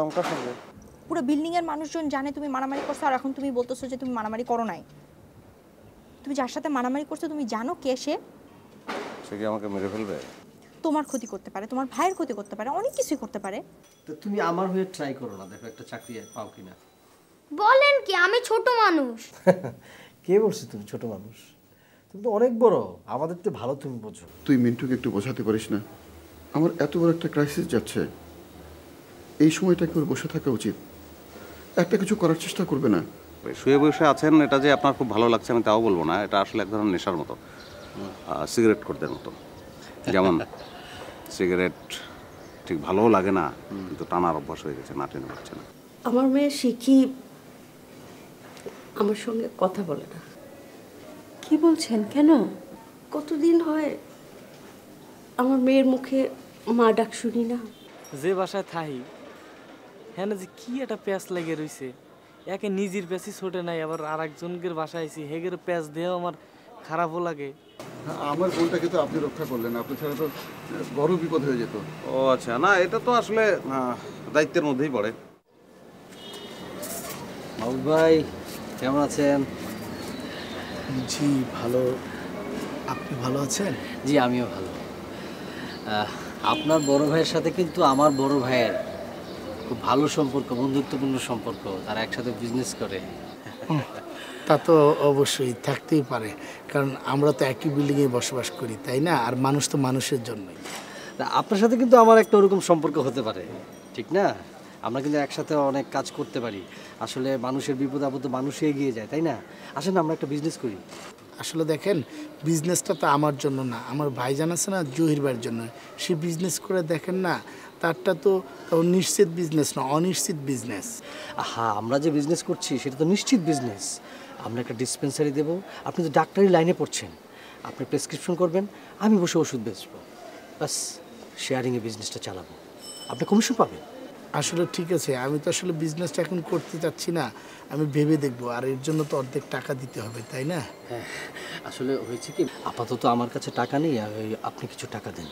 রংটার সঙ্গে। পুরো বিল্ডিং এর মানুষজন জানে তুমি মারামারি করছো, আর এখন তুমি বলতেছো যে তুমি মারামারি করো নাই। তুমি যার সাথে মারামারি করছো তুমি জানো কে সে? সে কি আমাকে মেরে ফেলবে? তোমার ক্ষতি করতে পারে, তোমার ভাইয়ের ক্ষতি করতে পারে, অনেক কিছুই করতে পারে। তো তুমি আমার হয়ে ট্রাই করো না, দেখো একটা চাকরি পাও কিনা। বলেন কি, আমি ছোট মানুষ। কে বলছে তুমি ছোট মানুষ? তুমি তো অনেক বড়, আমাদের তো ভালো তুমি বোঝো। তুই মিন্টুকে একটু বোঝাতে পারিস না? আমার এত বড় একটা ক্রাইসিস যাচ্ছে, এই সময়টা কেউ বসে থাকা উচিত। একটা কিছু করার চেষ্টা করবে না? শুয়ে বসে আছেন, এটা যে আপনার খুব ভালো লাগছে আমি তাও বলবো না। এটা আসলে এক ধরনের নেশার মতো, সিগারেট করদের মতো। যেমন সিগারেট ঠিক ভালোও লাগে না, কিন্তু টানার অভ্যাস হয়ে গেছে, না টেনে পাচ্ছে না। আমার মেয়ে শিখি আমার সঙ্গে কথা বলে না। কি বলছেন? কেন? কতদিন হয় আমার মেয়ের মুখে মা ডাক শুনি না। যে বাসায় থাই হ্যাঁ যে কি একটা প্যাঁচ লেগে রইছে, একে নিজের প্যাঁচই ছোটে নাই, আবার আর একজনকের বাসায় আইছি হেগের প্যাঁচ দেওয়া আমার খারাপও লাগে। আমার বোনটাকে তো আপনি রক্ষা করলেন, আপনি ছাড়া তো বড় বিপদ হয়ে যেত। ও আচ্ছা, না এটা তো আসলে দায়িত্বের মধ্যেই পড়ে। মাহবুব ভাই কেমন আছেন? জি ভালো, আপনি ভালো আছেন? জি আমিও ভালো। আপনার বড় ভাইয়ের সাথে কিন্তু আমার বড় ভাইয়ের খুব ভালো সম্পর্ক, বন্ধুত্বপূর্ণ সম্পর্ক, তারা একসাথে বিজনেস করে। তা তো অবশ্যই থাকতেই পারে, কারণ আমরা তো একই বিল্ডিংয়ে বসবাস করি, তাই না? আর মানুষ তো মানুষের জন্যই। আপনার সাথে কিন্তু আমার একটা ওরকম সম্পর্ক হতে পারে, ঠিক না? আমরা কিন্তু একসাথে অনেক কাজ করতে পারি। আসলে মানুষের বিপদ আপদে মানুষই এগিয়ে যায়, তাই না? আসলে আমরা একটা বিজনেস করি। আসলে দেখেন, বিজনেসটা তো আমার জন্য না, আমার ভাইজান আছে না জহির ভাইয়ের জন্য। সে বিজনেস করে দেখেন না, তারটা তো নিশ্চিত বিজনেস না, অনিশ্চিত বিজনেস। হ্যাঁ, আমরা যে বিজনেস করছি সেটা তো নিশ্চিত বিজনেস। আমরা একটা ডিসপেন্সারি দেবো, আপনি তো ডাক্তারি লাইনে পড়ছেন, আপনি প্রেসক্রিপশন করবেন, আমি বসে ওষুধ বেচবো, বাস শেয়ারিংয়ে বিজনেসটা চালাবো, আপনি কমিশন পাবেন। আসলে ঠিক আছে, আমি তো আসলে বিজনেসটা এখন করতে চাচ্ছি না, আমি ভেবে দেখবো, আর এর জন্য তো অর্ধেক টাকা দিতে হবে, তাই না? হ্যাঁ, আসলে হয়েছে কি, আপাতত আমার কাছে টাকা নেই, আপনি কিছু টাকা দেন,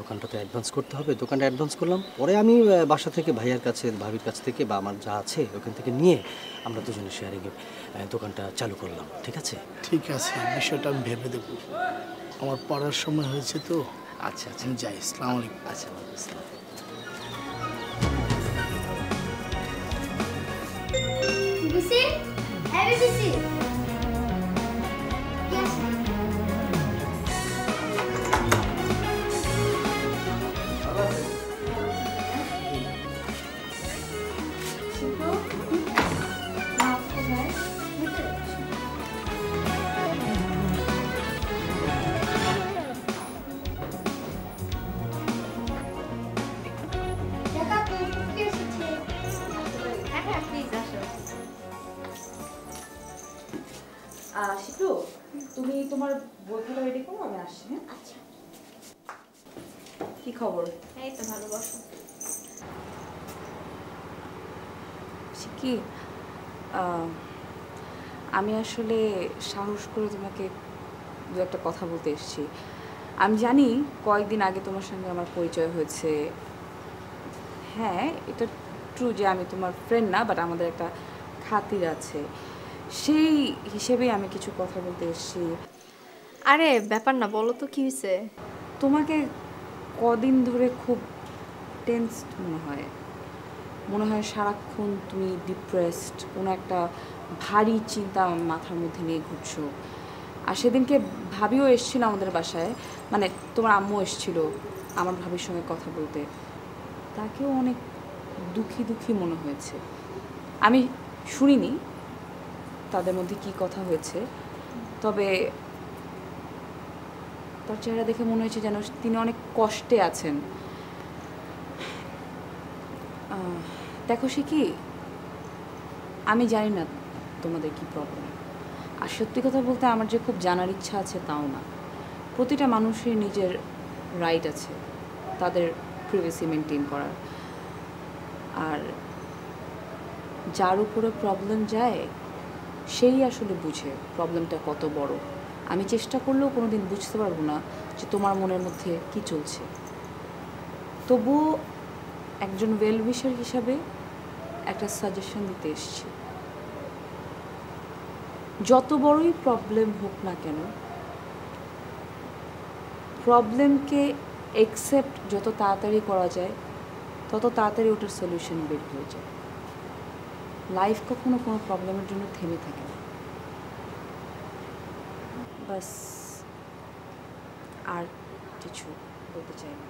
দোকানটা তো অ্যাডভান্স করতে হবে। দোকানটা অ্যাডভান্স করলাম, পরে আমি বাসা থেকে ভাইয়ার কাছে, ভাবির কাছ থেকে বা আমার যা আছে ওখান থেকে নিয়ে আমরা দুজনে শেয়ারিংয়ে দোকানটা চালু করলাম, ঠিক আছে? ঠিক আছে, বিষয়টা আমি ভেবে দেখবো। আমার পড়ার সময় হয়েছে তো। আচ্ছা আচ্ছা, আমি যাই, আসসালামু আলাইকুম। আচ্ছা, আসসালাম। বিসি, হ্যাঁ বিসি। শিটু, তুমি তোমার বইগুলো রেডি করো, আমি আসছি। হ্যাঁ আচ্ছা। কি খবর? এই তো ভালো, বসো। কি আমি আসলে সাহস করে তোমাকে দু একটা কথা বলতে এসেছি। আমি জানি কয়েকদিন আগে তোমার সঙ্গে আমার পরিচয় হয়েছে। হ্যাঁ, এটা ট্রু যে আমি তোমার ফ্রেন্ড না, বাট আমাদের একটা খাতির আছে, সেই হিসেবেই আমি কিছু কথা বলতে এসেছি। আরে ব্যাপার না, বলো তো কি হয়েছে? তোমাকে কদিন ধরে খুব টেন্সড মনে হয় সারাক্ষণ তুমি ডিপ্রেসড, কোনো একটা ভারী চিন্তা মাথার মধ্যে নিয়ে ঘুরছো। আর সেদিনকে ভাবিও এসেছিল আমাদের বাসায়, মানে তোমার আম্মু এসেছিল আমার ভাবির সঙ্গে কথা বলতে, তাকেও অনেক দুঃখী দুঃখী মনে হয়েছে। আমি শুনিনি তাদের মধ্যে কি কথা হয়েছে, তবে তার চেহারা দেখে মনে হয়েছে যেন তিনি অনেক কষ্টে আছেন। দেখো সে কি, আমি জানি না তোমাদের কি প্রবলেম, আর সত্যি কথা বলতে আমার যে খুব জানার ইচ্ছা আছে তাও না। প্রতিটা মানুষের নিজের রাইট আছে তাদের প্রিভেসি মেনটেন করার, আর যার উপরে প্রবলেম যায় সেই আসলে বুঝে প্রবলেমটা কত বড়। আমি চেষ্টা করলেও কোনো দিন বুঝতে পারবো না যে তোমার মনের মধ্যে কি চলছে। তবুও একজন ওয়েল উইশার হিসাবে একটা সাজেশন দিতে এসেছি। যত বড়ই প্রবলেম হোক না কেন, প্রবলেমকে একসেপ্ট যত তাড়াতাড়ি করা যায় তত তাড়াতাড়ি ওটার সলিউশন বের হয়ে যায়। লাইফ কখনো কোনো প্রবলেমের জন্য থেমে থাকে না। বাস, আর কিছু বলতে চাই না।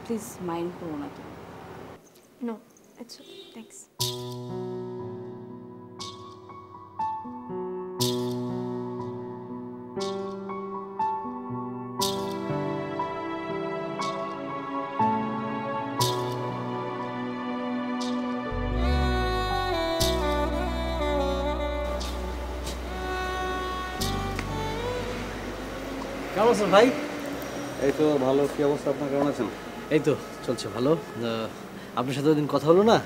প্লিজ মাইন্ড করো না তুমি। No, it's okay, thanks. কেমন আছেন ভাই? এই তো ভালো। কি অবস্থা আপনার, কেমন আছেন? এই তো চলছে ভালো। আপনার সাথে ওদিন কথা হলো না,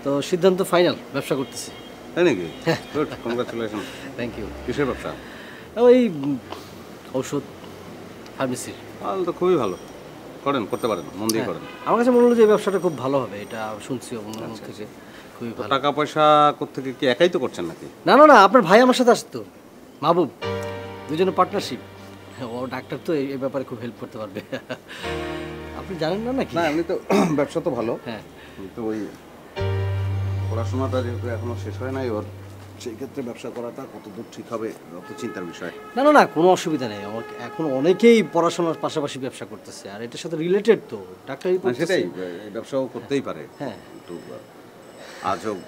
তো সিদ্ধান্ত ফাইনাল, ব্যবসা করতেছি। তাই নাকি? Good, congratulation. Thank you. কিসের ব্যবসা? ওই ঔষধ ফার্মেসি। তাহলে তো খুবই ভালো, করেন, করতে পারেন, মন দিয়ে করেন। আমার কাছে মনে হলো যে এই ব্যবসাটা খুব ভালো হবে, এটা শুনছি অন্য থেকে। খুবই ভালো। টাকা পয়সা কোত্থেকে, কি একাই তো করছেন নাকি? না না না, আপনার ভাই আমার সাথে আসতো, মাহবুব, দুজনে পার্টনারশিপ। ও ডাক্তার তো এই ব্যাপারে খুব হেল্প করতে পারবে। আপনি জানেন না নাকি? না, এমনি তো ব্যবসা তো ভালো, হ্যাঁ, কিন্তু ওই পড়াশোনাটা যেহেতু এখনো শেষ হয় নাই ওর, সেই ক্ষেত্রে ব্যবসা করাটা কত দূর ঠিক হবে অত চিন্তার বিষয়। না না না, কোনো অসুবিধা নেই। আমার এখন অনেকেই পড়াশোনার পাশাপাশি ব্যবসা করতেছে, আর এটার সাথে রিলেটেড তো ডাক্তারি। সেটাই, এই ব্যবসাও করতেই পারে। হ্যাঁ, কিন্তু আজ হোক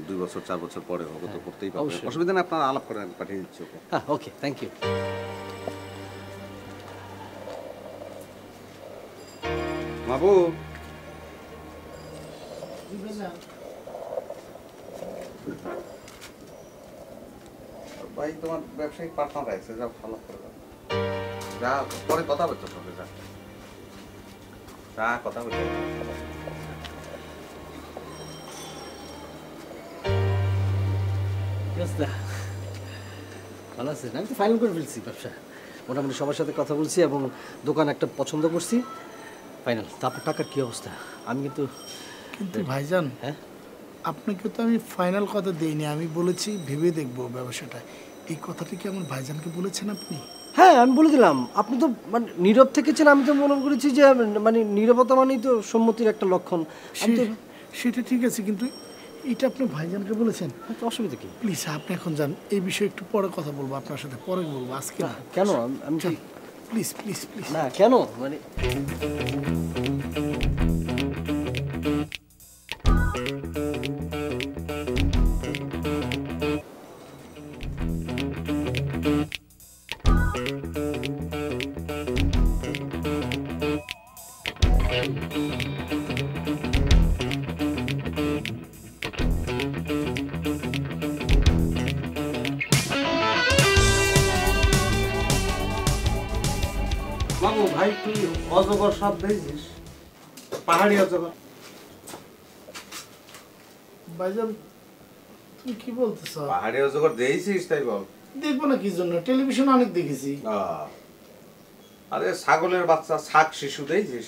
2 বছর 4 বছর পরে হোক, তো করতেই পারে। অসুবিধা নেই, আপনারা আলাপ করেন, পাঠিয়ে দিচ্ছি ওকে। হ্যাঁ, ওকে, থ্যাংক ইউ। বাবু, ভাই তোমার ব্যবসায়িক পার্টনার আছে, যা ভালো করে যা, পরে কথা বলতো সঙ্গে, যা যা কথা বলতে। ভালো আছেন? আমি তো ফাইনাল করে ফেলছি ব্যবসা, মোটামুটি সবার সাথে কথা বলছি এবং দোকান একটা পছন্দ করছি, ফাইনাল। তো আপনার টাকার কী অবস্থা? আমি কিন্তু ভাইজান, হ্যাঁ, আপনাকে তো আমি ফাইনাল কথা দিইনি, আমি বলেছি ভেবে দেখবো ব্যবসাটা। এই কথাটি কি আমার ভাইজানকে বলেছেন আপনি? হ্যাঁ, আমি বলে দিলাম। আপনি তো মানে নীরব থেকেছেন, আমি তো মনে করেছি যে মানে নীরবতা মানেই তো সম্মতির একটা লক্ষণ। সেটা ঠিক আছে, কিন্তু এটা আপনি ভাইজানকে বলেছেন? তো অসুবিধা কি? প্লিজ আপনি এখন যান, এই বিষয়ে একটু পরে কথা বলবো আপনার সাথে, পরে বলবো, আজকে না। কেন? আমি প্লিজ প্লিজ প্লিজ। না, কেন মানে বাবু, ভাই তুই অজগর সাপ দেখছিস? পাহাড়ি অজগর। ভাইজান তুমি কি বলতেছ? পাহাড়ি অজগর দেখছিস? তাই বল। দেখবো না কি জন্য, টেলিভিশনে অনেক দেখেছি। আরে ছাগলের বাচ্চা, শাক শিশু দেখছিস?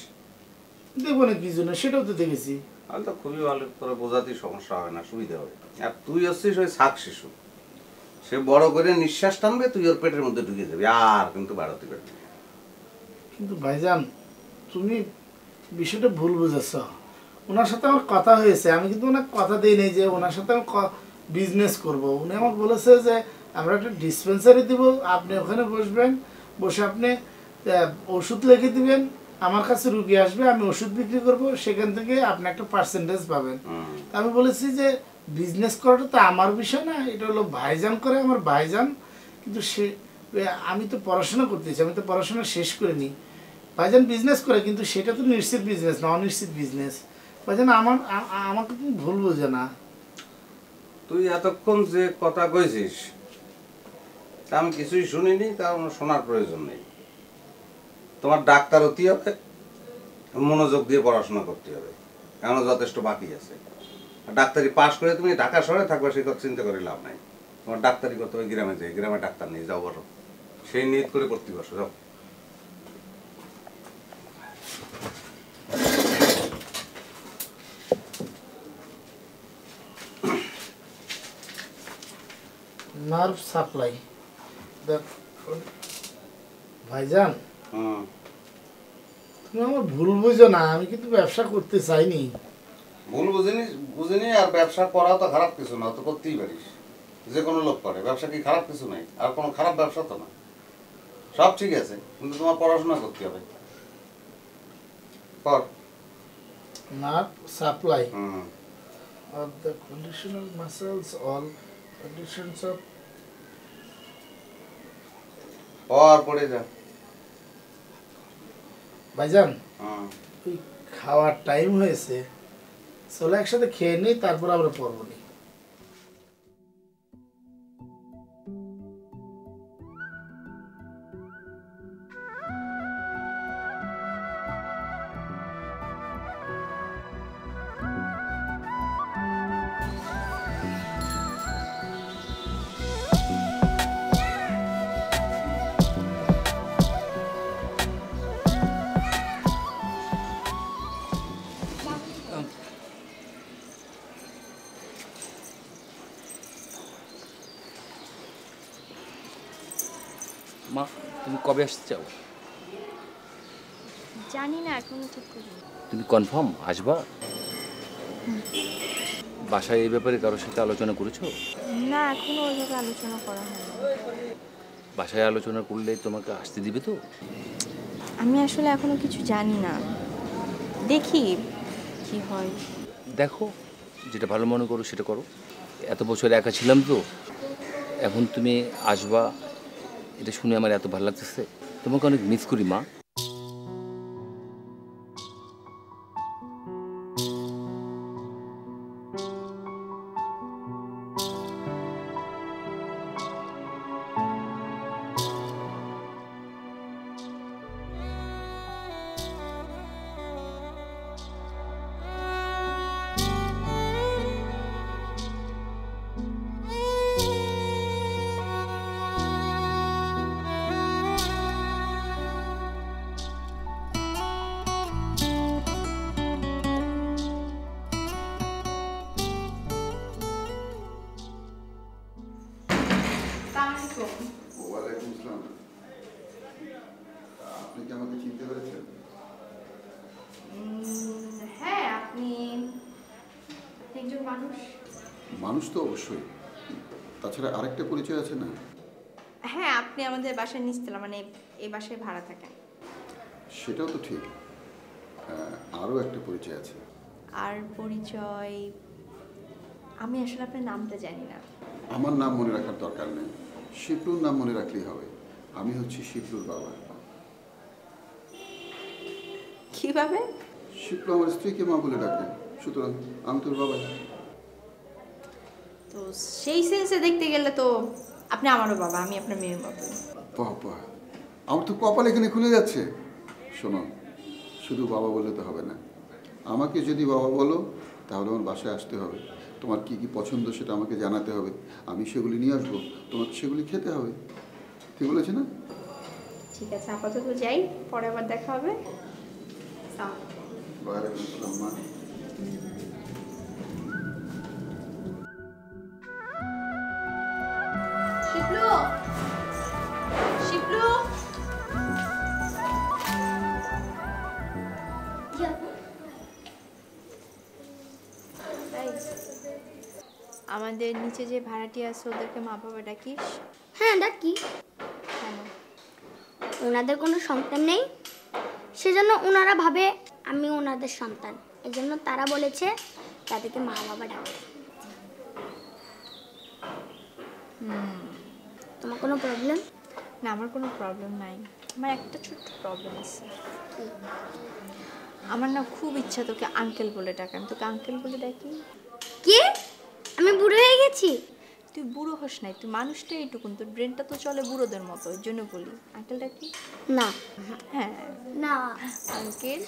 দেখবো না কি জন্য, সেটাও তো দেখেছি। তাহলে তো খুবই ভালো, করে বোঝাতেই সমস্যা হয় না, সুবিধা হবে। আর তুই হচ্ছিস ওই শাক শিশু, সে বড় করে নিঃশ্বাস টানবে, তুই ওর পেটের মধ্যে ঢুকে যাবি, আর কিন্তু বাড়াতে পারবি। কিন্তু ভাইজান তুমি বিষয়টা ভুল বুঝেছ। ওনার সাথে আমার কথা হয়েছে, আমি কিন্তু ওনার কথা দিই নেই যে ওনার সাথে আমি বিজনেস করব। উনি আমাকে বলেছে যে আমরা একটা ডিসপেন্সারি দিব, আপনি ওখানে বসবেন, বসে আপনি ওষুধ লিখে দিবেন, আমার কাছে রুগী আসবে, আমি ওষুধ বিক্রি করব, সেখান থেকে আপনি একটা পার্সেন্টেজ পাবেন। আমি বলেছি যে বিজনেস করাটা তো আমার বিষয় না, এটা হলো ভাইজান করে, আমার ভাইজান। কিন্তু সে, আমি তো পড়াশোনা করতেছি, আমি তো পড়াশোনা শেষ করিনি। ভাইজান বিজনেস করে, কিন্তু সেটা তো নিশ্চিত বিজনেস না, অনিশ্চিত বিজনেস। ভাইজান আমাকে তুমি ভুল বোঝে না। তুই এতক্ষণ যে কথা কইছিস তা আমি কিছুই শুনিনি, তা আমার শোনার প্রয়োজন নেই। তোমার ডাক্তার হতে হবে, মনোযোগ দিয়ে পড়াশোনা করতে হবে, এখনো যথেষ্ট বাকি আছে। ডাক্তারি পাশ করে তুমি ঢাকা শহরে থাকবে, সেই কথা চিন্তা করে লাভ নাই। তোমার ডাক্তারি করতে হবে গ্রামে, যাই গ্রামে ডাক্তার নিয়ে যাও, বলো সেই নিয়ত করে পড়তে বসো, যাও। Nerve supply. ভাইজান তুমি আমার ভুল বুঝো না, আমি কিন্তু ব্যবসা করতে চাইনি। ভুল বুঝিনি আর ব্যবসা করা তো খারাপ কিছু না, তো করতেই পারিস, যে কোনো লোক করে। ব্যবসা কি খারাপ কিছু নাই, আর কোনো খারাপ ব্যবসা তো না, সব ঠিক আছে, কিন্তু তোমার পড়াশোনা করতে হবে। কর। Nerve supply of the conditional muscles, all conditions of পর পড়ে যা। ভাইজান ওই খাওয়ার টাইম হয়েছে, চলো একসাথে খেয়ে নিই, তারপর আমরা পড়বো নি। মা তুমি কবে আসতে চাও? জানি না, এখনো ঠিক করি। তুমি কনফার্ম আসবা? বাসায় এই ব্যাপারে কারোর সাথে আলোচনা করেছো? না, এখনো ওইভাবে আলোচনা করা হয়নি। বাসায় আলোচনা করলে তোমাকে আসতে দিবে তো? আমি আসলে এখনো কিছু জানি না, দেখি কি হয়। দেখো, যেটা ভালো মনে করো সেটা করো। এত বছর একা ছিলাম তো, এখন তুমি আসবা এটা শুনে আমার এত ভালো লাগতেছে। তোমাকে অনেক মিস করি মা। ওয়ালাইকুম আসসালাম। আপনি কি আমাকে চিনতে পেরেছেন? হ্যাঁ, আপনি একজন মানুষ। মানুষ তো অবশ্যই, তাছাড়া আরেকটা পরিচয় আছে না? হ্যাঁ, আপনি আমাদের বাসায় নিচতলা, মানে এই বাসায় ভাড়া থাকেন। সেটাও তো ঠিক, আরও একটা পরিচয় আছে। আর পরিচয়? আমি আসলে আপনার নামটা জানি না। আমার নাম মনে রাখার দরকার নেই, শিবলুর নাম মনে রাখলেই হবে। আমি হচ্ছি শিবলুর বাবা। কিভাবে? শিবলু আমার স্ত্রীকে মা বলে ডাকে, সুতরাং আমি তোর বাবা। তো সেই সেন্সে দেখতে গেলে তো আপনি আমারও বাবা, আমি আপনার মেয়ের মতো। বাবা, আমার তো কপাল এখানে খুলে যাচ্ছে। শোনো, শুধু বাবা বললে তো হবে না, আমাকে যদি বাবা বলো তাহলে আমার বাসায় আসতে হবে। তোমার কি কি পছন্দ সেটা আমাকে জানাতে হবে, আমি সেগুলি নিয়ে আসবো, তোমাকে সেগুলি খেতে হবে। ঠিক বলেছি না? ঠিক আছে, আপাতত যাই, পরে আবার দেখা হবে। ওয়ালাইকুম আসসালাম মা। শিবলু, শিবলু, আমাদের নিচে যে ভাড়াটি আছে ওদেরকে মা বাবা ডাকিস। হ্যাঁ ডাকি। কেন? ওনাদের কোনো সন্তান নেই, সেজন্য ওনারা ভাবে আমি ওনাদের সন্তান, এজন্য তারা বলেছে তাদেরকে মা বাবা ডাকতে। তোমার কোনো প্রবলেম? না, আমার কোনো প্রবলেম নাই। আমার একটা ছোট্ট প্রবলেম আছে। আমার না খুব ইচ্ছা তোকে আঙ্কেল বলে ডাকা, আমি তোকে আঙ্কেল বলে ডাকি। কি? আমি বুড়ো হয়ে গেছি? তুই বুড়ো হস নাই, তুই মানুষটা এইটুকুন, তোর ব্রেনটা তো চলে বুড়োদের মতো, ওই জন্য বলি আঙ্কেল ডাকি। না। হ্যাঁ না আঙ্কেল।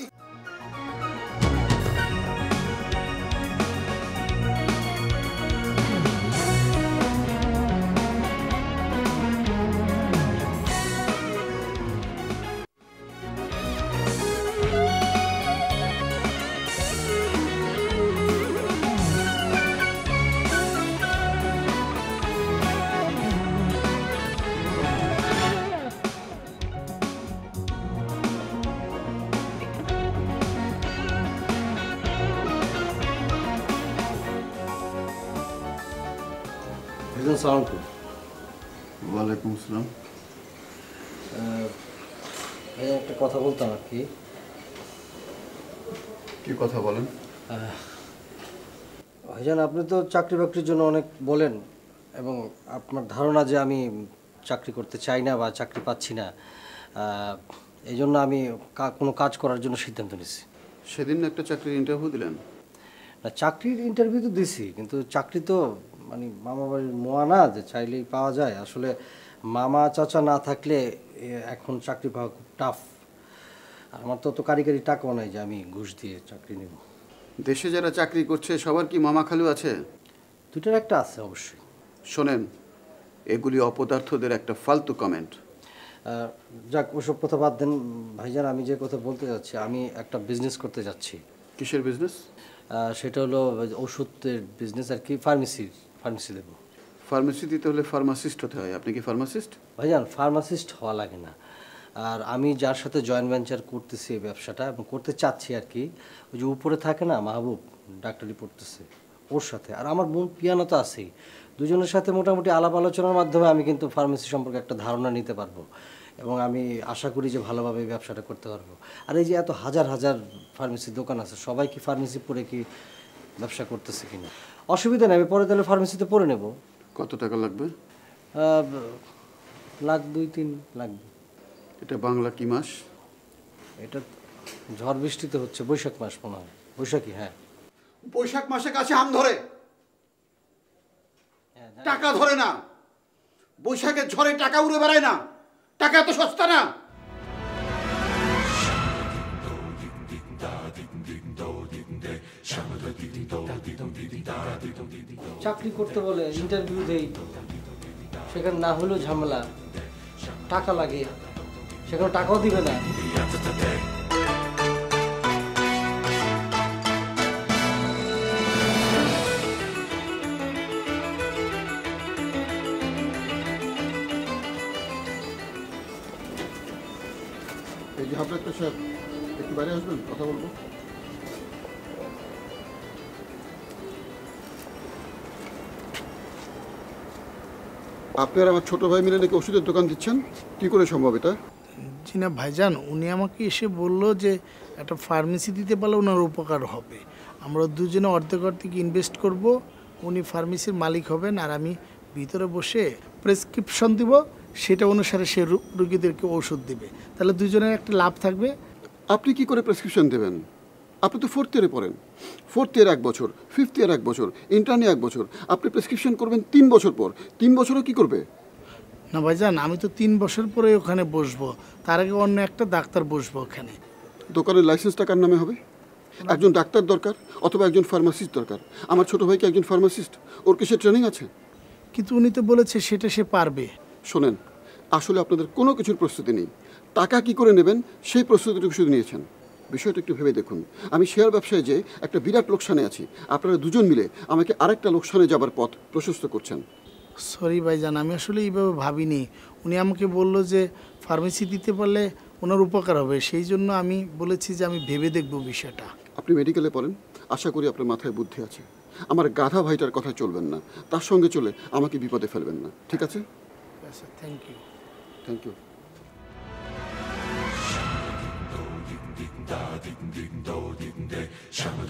ভাইজান সালাম আলাইকুম। ওয়ালাইকুম আসসালাম। একটা কথা বলতাম আর কি। কি কথা বলেন? ভাইজান আপনি তো চাকরি বাকরির জন্য অনেক বলেন এবং আপনার ধারণা যে আমি চাকরি করতে চাই না বা চাকরি পাচ্ছি না, এই জন্য আমি কোনো কাজ করার জন্য সিদ্ধান্ত নিয়েছি। সেদিন একটা চাকরির ইন্টারভিউ দিলেন? না, চাকরির ইন্টারভিউ তো দিছি, কিন্তু চাকরি তো মানে মামা বাড়ির মোয়া না যে চাইলেই পাওয়া যায়। আসলে মামা চাচা না থাকলে এখন চাকরি পাওয়া খুব টাফ। আমার তো কারিগরি টাকাও নাই যে আমি ঘুষ দিয়ে চাকরি নেব। দেশে যারা চাকরি করছে সবার কি মামা খালু আছে? দুটার একটা আছে অবশ্যই। শোনেন, এগুলি অপদার্থদের একটা ফালতু কমেন্ট। যাক, ওসব কথা বাদ দেন ভাইজান। আমি যে কথা বলতে যাচ্ছি, আমি একটা বিজনেস করতে যাচ্ছি। কিসের বিজনেস? সেটা হলো ওষুধের বিজনেস আর কি, ফার্মেসি দেবো। ফার্মেসি দিতে হলে ফার্মাসিস্ট হতে হয়। আপনি কি ফার্মাসিস্ট? ভাইজান ফার্মাসিস্ট হওয়া লাগে না। আর আমি যার সাথে জয়েন্ট ভেঞ্চার করতেছি এই ব্যবসাটা এবং করতে চাচ্ছি আর কি, ওই যে উপরে থাকে না মাহবুব, ডাক্তারি পড়তেছে, ওর সাথে। আর আমার বোন পিয়ানো তো আছেই। দুজনের সাথে মোটামুটি আলাপ আলোচনার মাধ্যমে আমি কিন্তু ফার্মেসি সম্পর্কে একটা ধারণা নিতে পারবো এবং আমি আশা করি যে ভালোভাবে এই ব্যবসাটা করতে পারবো। আর এই যে এত হাজার হাজার ফার্মেসির দোকান আছে, সবাই কি ফার্মেসি পড়ে কি ব্যবসা করতেছে কিনা? অসুবিধা নেই, আমি পরে তাহলে ফার্মেসিতে পড়ে নেব। কত টাকা লাগবে? লাখ 2-3 লাগবে। এটা বাংলা কি মাস? এটা ঝড় বৃষ্টিতে হচ্ছে বৈশাখ মাস মনে হয়। বৈশাখী, হ্যাঁ। বৈশাখ মাসে কাছে আম ধরে, টাকা ধরে না। বৈশাখের ঝড়ে টাকা উড়ে বেড়ায় না। টাকা এত সস্তা না। চাকরি করতে বলে ইন্টারভিউ দেই, সেখানে না হলেও ঝামেলা, টাকা লাগে, সেখানে টাকাও দিবে না। এই যে হাফ সাহেব, একটু বাইরে আসবেন, কথা বলবো। আপনার আমার ছোট ভাই মিলে নাকি ওষুধের দোকান দিচ্ছেন, কি করে সম্ভব এটা? জি না ভাইজান, উনি আমাকে এসে বললো যে একটা ফার্মেসি দিতে পারলে ওনার উপকার হবে। আমরা দুজনে অর্ধেক অর্ধেক ইনভেস্ট করব, উনি ফার্মেসির মালিক হবেন আর আমি ভিতরে বসে প্রেসক্রিপশন দিব, সেটা অনুসারে সে রুগীদেরকে ওষুধ দেবে। তাহলে দুজনের একটা লাভ থাকবে। আপনি কি করে প্রেসক্রিপশন দেবেন? আপনি তো 4th ইয়ারে পড়েন। 4th ইয়ার 1 বছর, 5th ইয়ার 1 বছর, ইন্টার্নে 1 বছর। আপনি প্রেসক্রিপশন করবেন 3 বছর পর। 3 বছরও কি করবে? না ভাইজান, আমি তো 3 বছর পরে ওখানে বসবো, তার আগে অন্য একটা ডাক্তার বসবো ওখানে। দোকানের লাইসেন্সটা কার নামে হবে? একজন ডাক্তার দরকার অথবা একজন ফার্মাসিস্ট দরকার। আমার ছোট ভাইকে একজন ফার্মাসিস্ট, ওর কি সে ট্রেনিং আছে? কিন্তু উনি তো বলেছে সেটা সে পারবে। শোনেন, আসলে আপনাদের কোনো কিছুর প্রস্তুতি নেই। টাকা কি করে নেবেন সেই প্রস্তুতিটুকু শুধু নিয়েছেন। বিষয়টা একটু ভেবে দেখুন। আমি শেয়ার ব্যবসায় যে একটা বিরাট লোকসানে আছি, আপনারা দুজন মিলে আমাকে আরেকটা লোকসানে যাবার পথ প্রশস্ত করছেন। সরি ভাইজান, আমি আসলে এইভাবে ভাবিনি। উনি আমাকে বললো যে ফার্মেসি দিতে পারলে ওনার উপকার হবে, সেই জন্য আমি বলেছি যে আমি ভেবে দেখব বিষয়টা। আপনি মেডিকেলে পড়েন, আশা করি আপনার মাথায় বুদ্ধি আছে। আমার গাধা ভাইটার কথা চলবেন না, তার সঙ্গে চলে আমাকে বিপদে ফেলবেন না, ঠিক আছে? আচ্ছা, thank you. Thank you. Shama